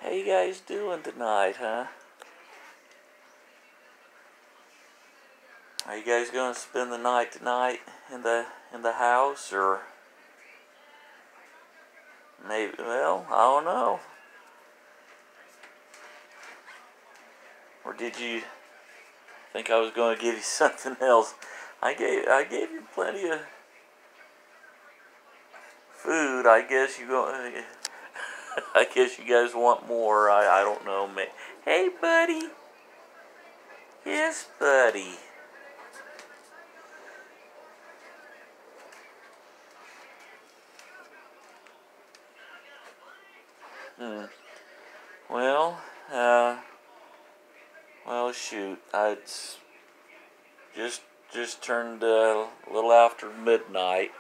How you guys doing tonight, huh? Are you guys gonna spend the night tonight in the house, or maybe? Well, I don't know. Or did you think I was gonna give you something else? I gave you plenty of food. I guess you go. I guess you guys want more. I don't know, man. Hey, buddy. Yes, buddy. Hmm. Well, shoot. I just just turned a little after midnight.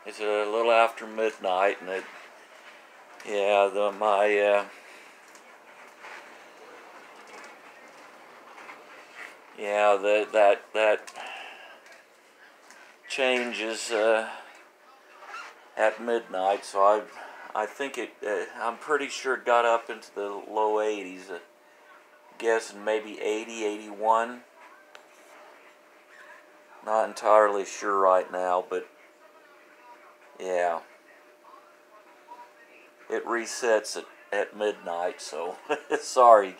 It's a little after midnight, and yeah, that changes at midnight. So I think I'm pretty sure it got up into the low 80s. Guessing maybe 80, 81. Not entirely sure right now, but yeah, it resets at midnight. So sorry,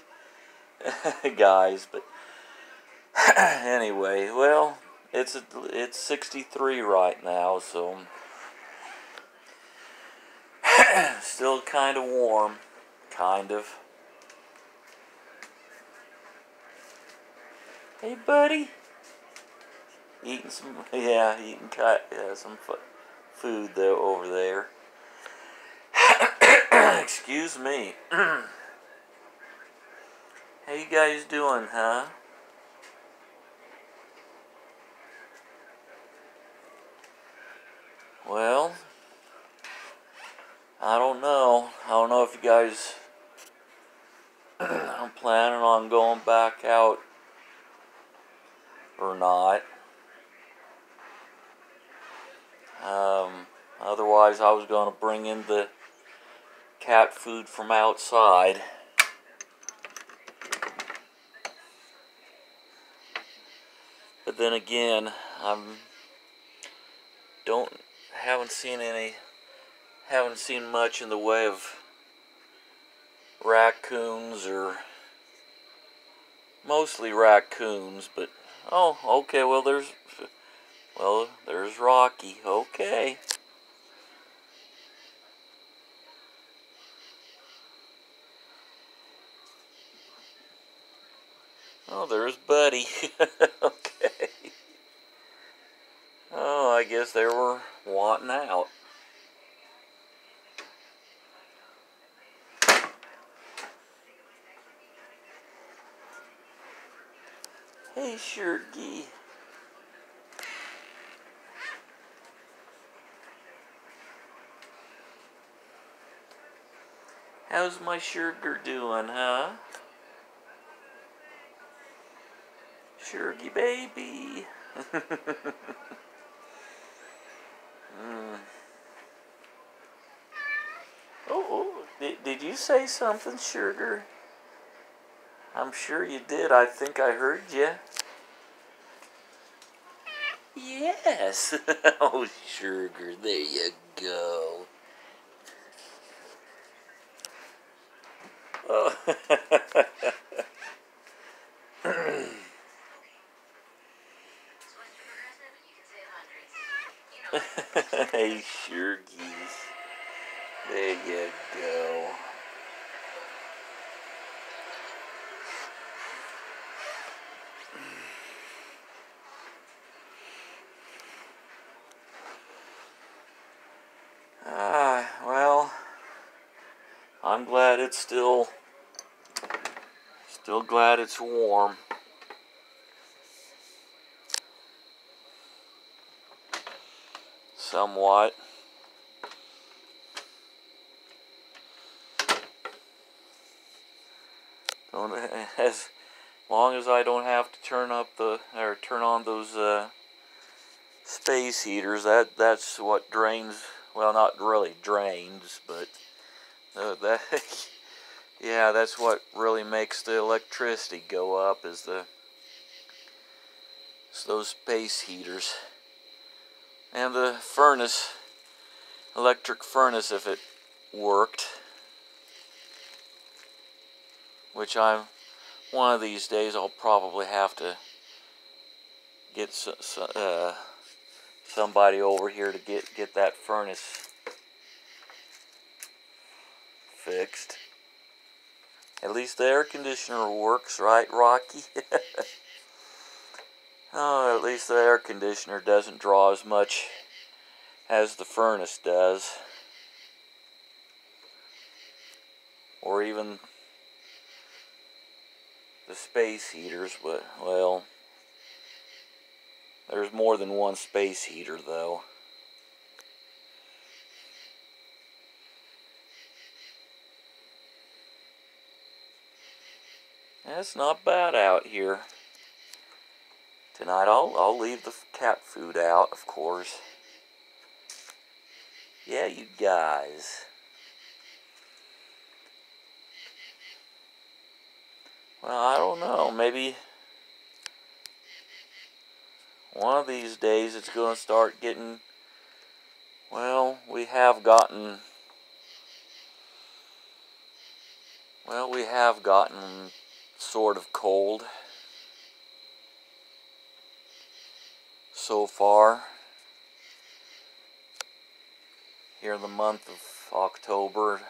guys, but anyway, well, it's 63 right now, so still kind of warm, kind of. Hey, buddy. Eating some, yeah, some food though over there. Excuse me. How you guys doing, huh? Well, I don't know. I don't know if you guys are planning on going back out or not. Otherwise, I was going to bring in the cat food from outside. But then again, don't haven't seen much in the way of raccoons, or mostly raccoons. But oh, okay. There's Rocky. Okay. Oh, there's Buddy. Okay. Oh, I guess they were wanting out. Hey, Shirky. How's my sugar doing, huh? Shirky baby. mm. Did you say something, sugar? I'm sure you did. I think I heard you. Yes. Oh, sugar, there you go. Oh. Hey, sugargeez. There you go. Well, I'm glad it's still glad it's warm. Somewhat. As long as I don't have to turn on those space heaters, that's what drains. Well, not really drains, but that Yeah, that's what really makes the electricity go up, is those space heaters. And the furnace, electric furnace, if it worked, which one of these days I'll probably have to get somebody over here to get that furnace fixed. At least the air conditioner works, right, Rocky? Oh, at least the air conditioner doesn't draw as much as the furnace does. Or even the space heaters, but, well, there's more than one space heater, though. It's not bad out here. Tonight I'll leave the cat food out, of course. Yeah, you guys. Well, I don't know. Maybe one of these days it's going to start getting... Well, we have gotten sort of cold so far here in the month of October.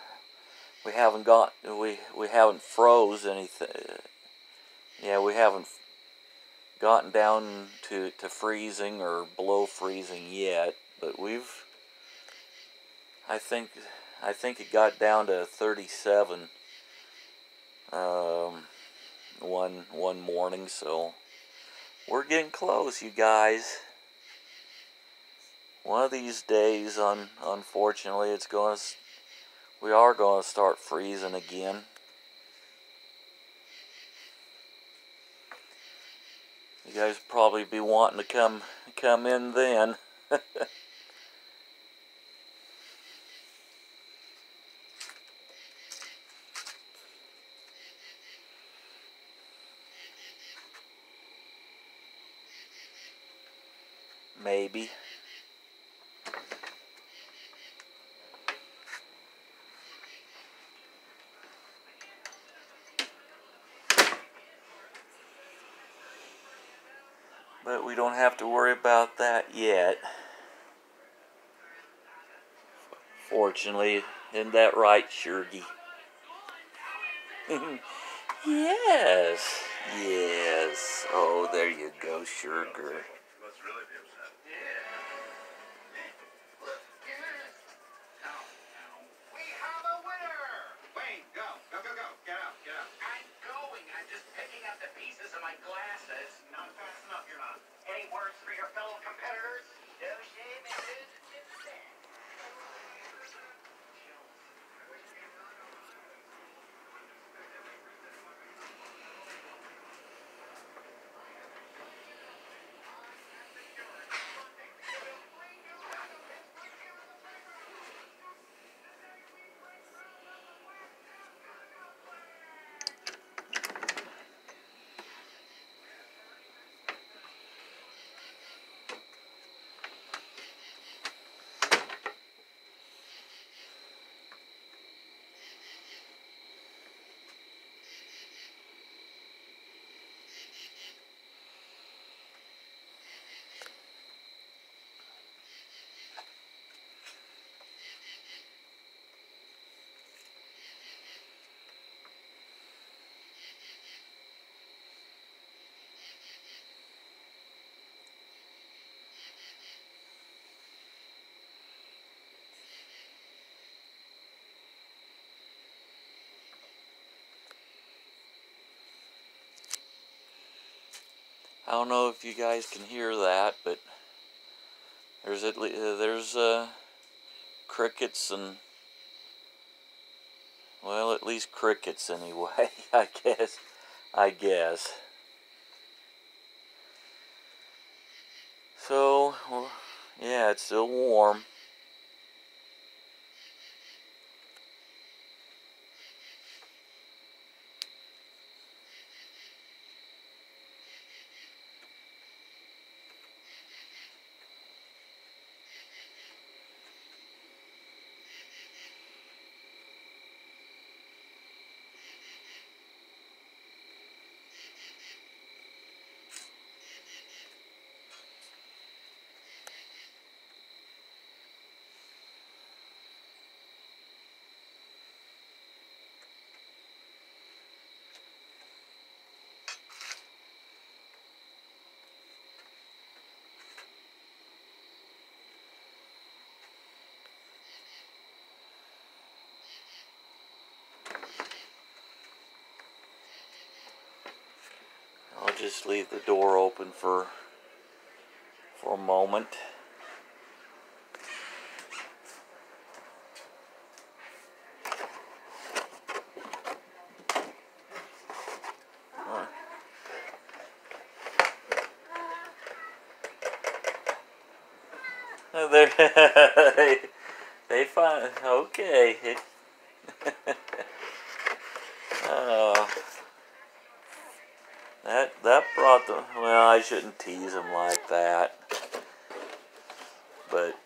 We haven't froze anything. Yeah, we haven't gotten down to freezing or below freezing yet, but I think it got down to 37 one morning, so we're getting close, you guys. One of these days, unfortunately, we are going to start freezing again. You guys probably be wanting to come in then. Maybe. But we don't have to worry about that yet. Fortunately, isn't that right, Shurgy? Yes. Yes. Oh, there you go, Sugar. I don't know if you guys can hear that, but there's crickets and, well, at least crickets anyway. I guess. So, well, yeah, it's still warm. just leave the door open for a moment. They find okay. Uh, that brought them. Well, I shouldn't tease them like that, but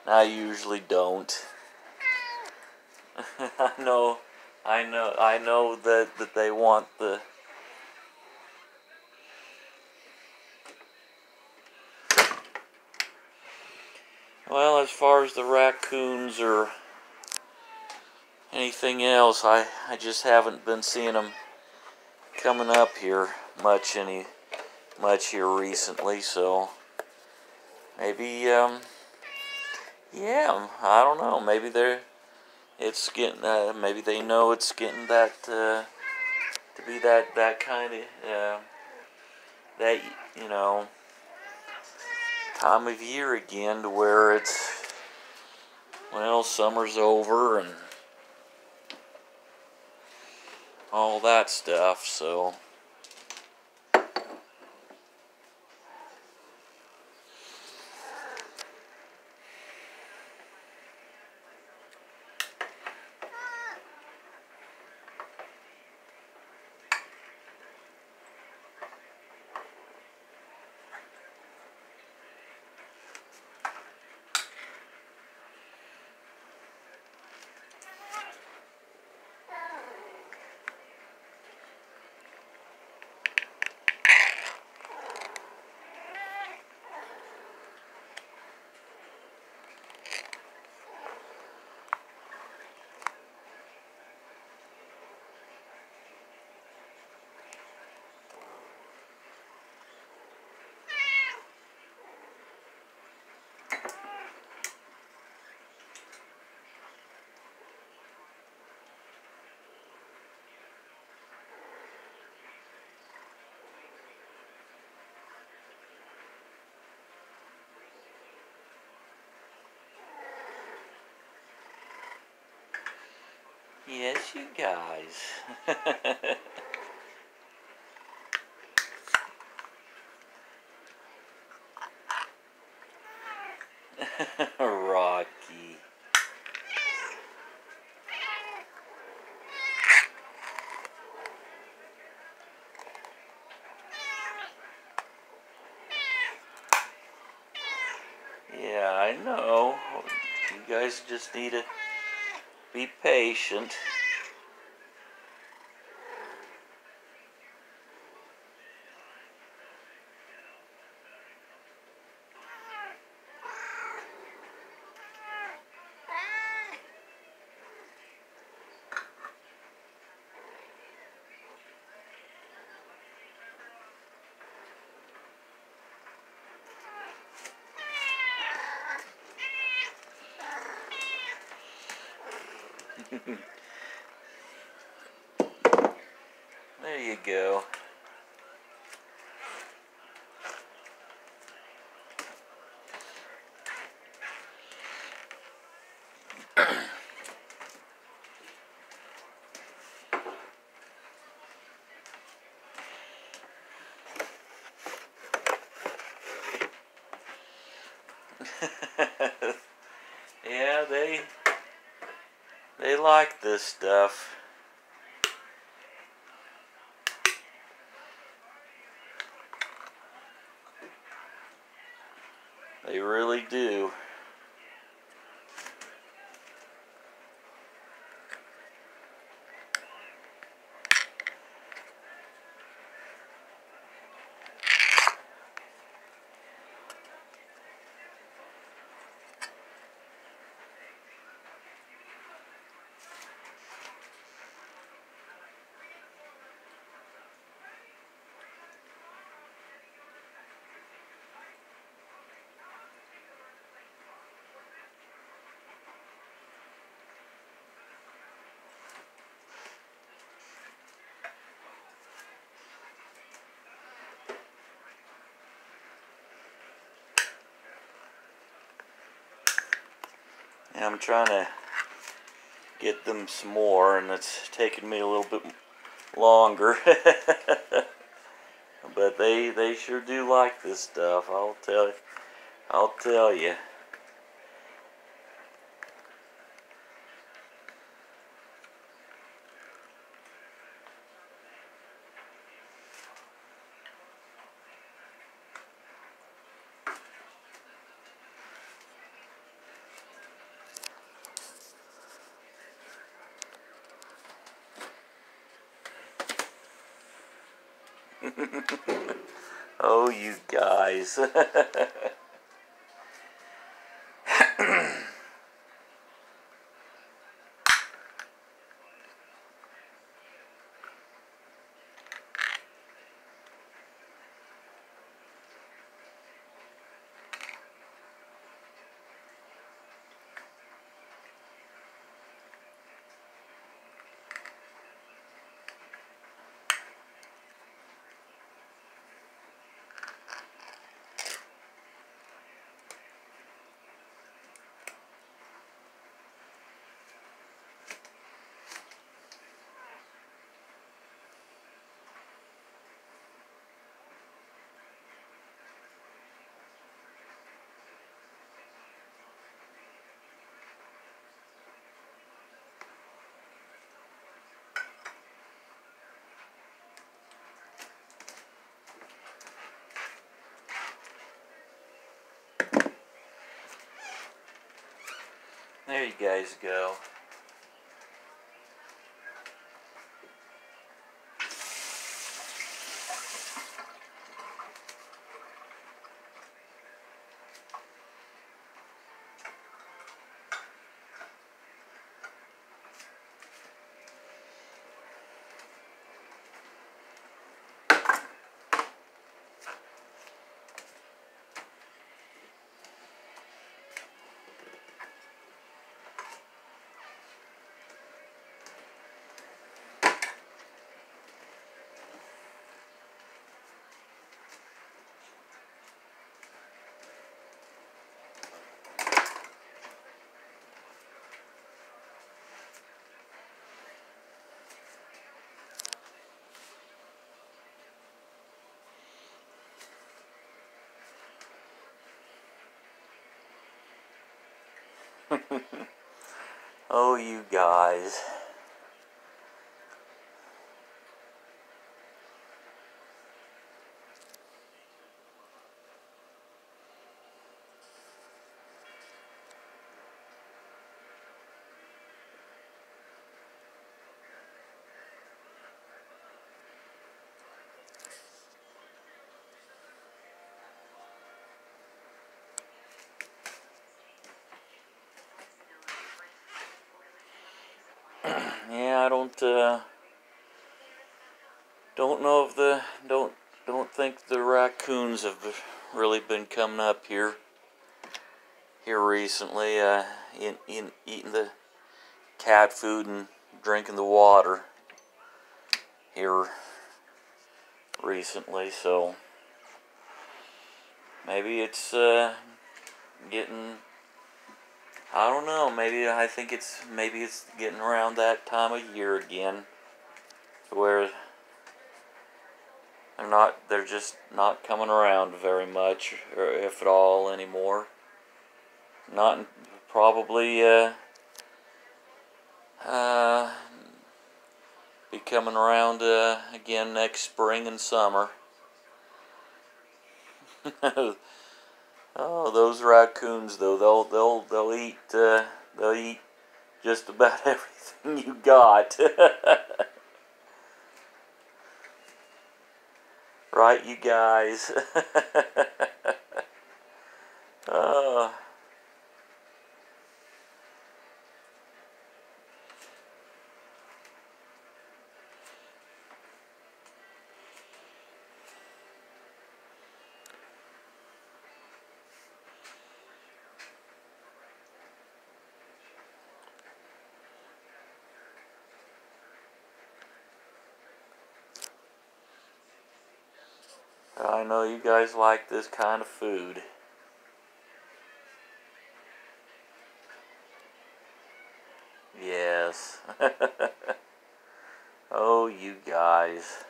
I usually don't. I know that they want the. Well, as far as the raccoons or anything else, I just haven't been seeing them coming up here much here recently. So maybe yeah, I don't know. Maybe it's getting maybe they know it's getting that to be that kind of that time of year again, to where it's, well, summer's over and all that stuff, so yes, you guys. Rocky. Yeah, I know. You guys just need to be patient. There you go. Yeah, they like this stuff. They really do. And I'm trying to get them some more, and it's taking me a little bit longer. But they sure do like this stuff, I'll tell you. Oh, you guys. There you guys go. Oh, you guys. Yeah, I don't know if don't think the raccoons have really been coming up here recently, eating the cat food and drinking the water here recently, so maybe it's getting, I don't know, I think maybe it's getting around that time of year again where they're just not coming around very much, or if at all anymore. Not probably be coming around again next spring and summer. Oh, those raccoons though, they'll eat just about everything you got. Right, you guys? uh, I know you guys like this kind of food. Yes. Oh, you guys.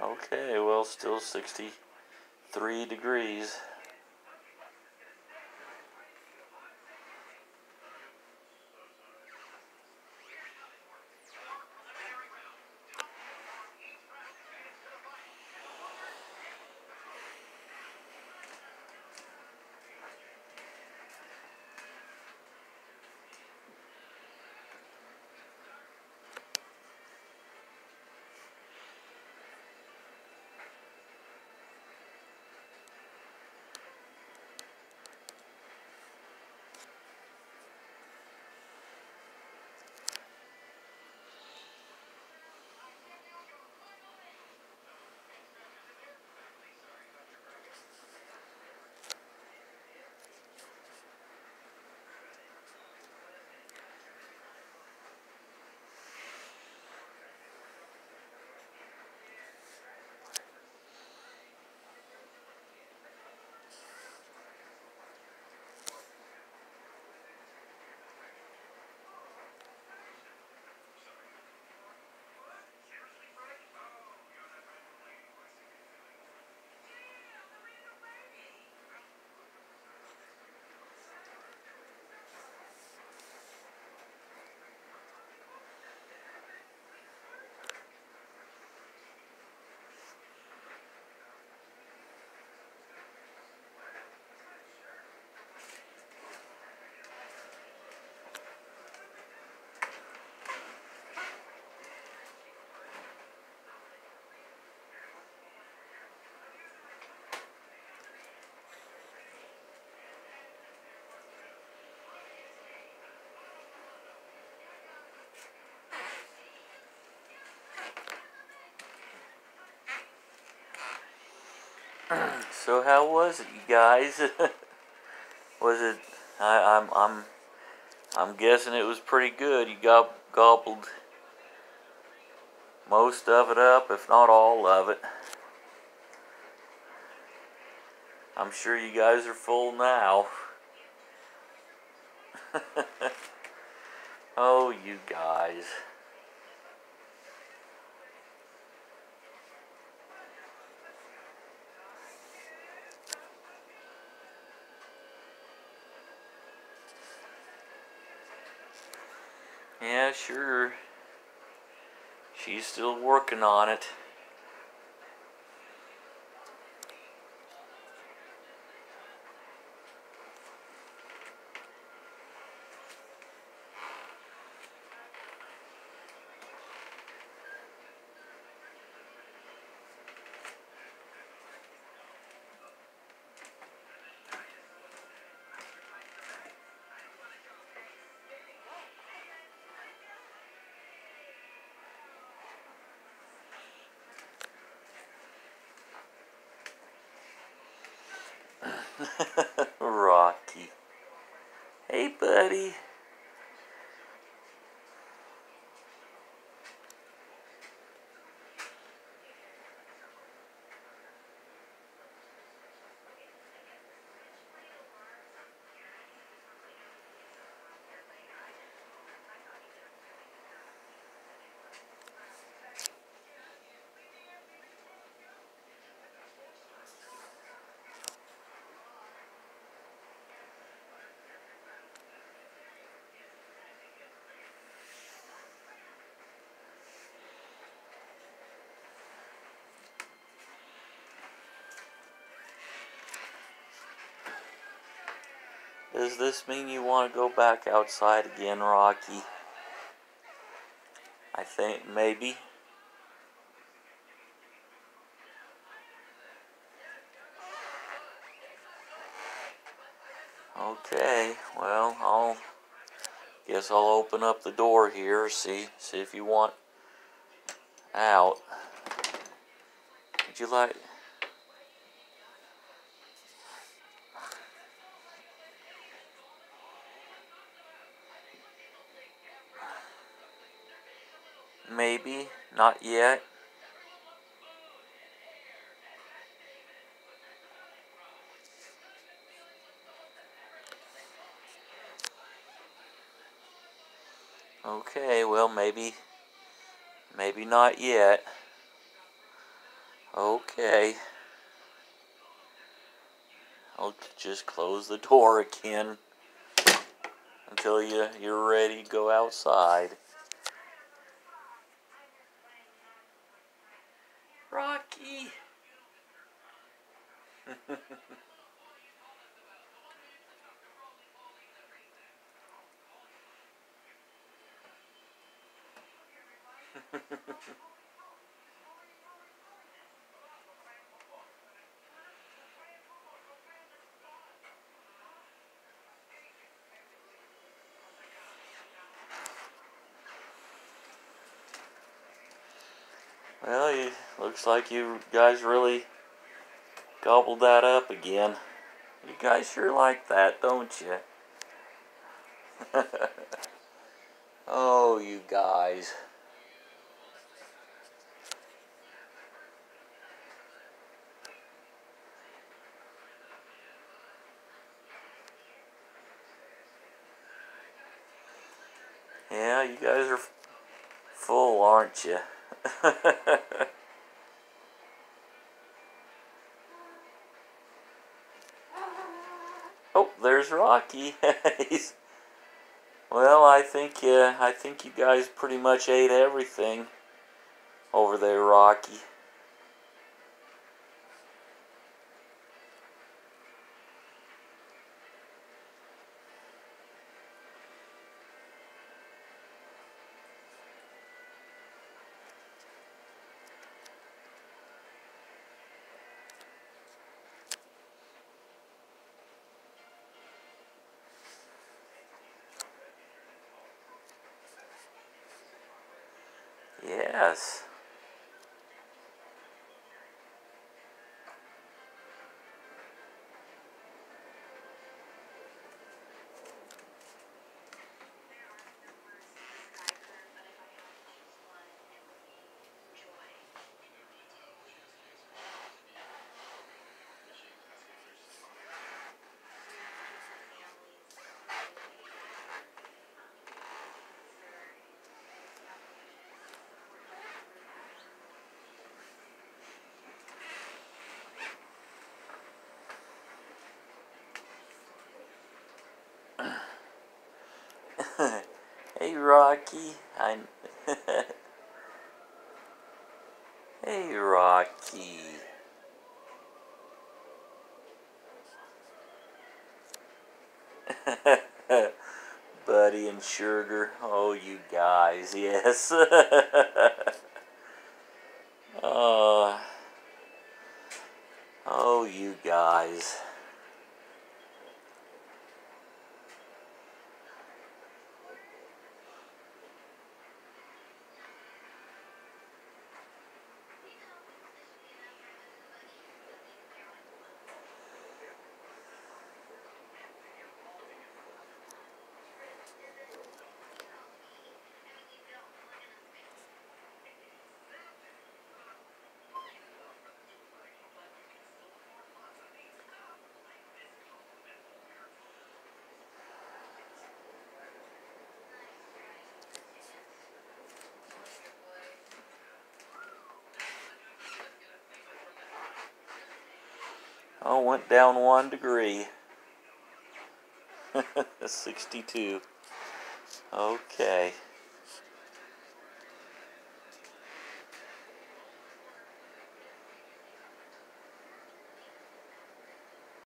Okay, well, still 63 degrees. So how was it, you guys? Was it? I'm guessing it was pretty good. You gobbled most of it up, if not all of it. I'm sure you guys are full now. Oh, you guys. Yeah, sure. She's still working on it. Rocky. Hey, buddy. Does this mean you want to go back outside again, Rocky? I think maybe. Okay, well, guess I'll open up the door here, see if you want out. Would you like maybe, not yet. Okay, well, maybe not yet. Okay. I'll just close the door again until you're ready to go outside. Rocky! Well, it looks like you guys really gobbled that up again. You guys sure like that, don't you? Oh, you guys. Yeah, you guys are full, aren't you? Oh, there's Rocky. Well, I think you guys pretty much ate everything over there, Rocky. Yes. Hey, Rocky. Hey, Rocky. Buddy and Sugar. Oh, you guys. Yes. Oh, oh, you guys. Oh, went down 1 degree. 62. Okay.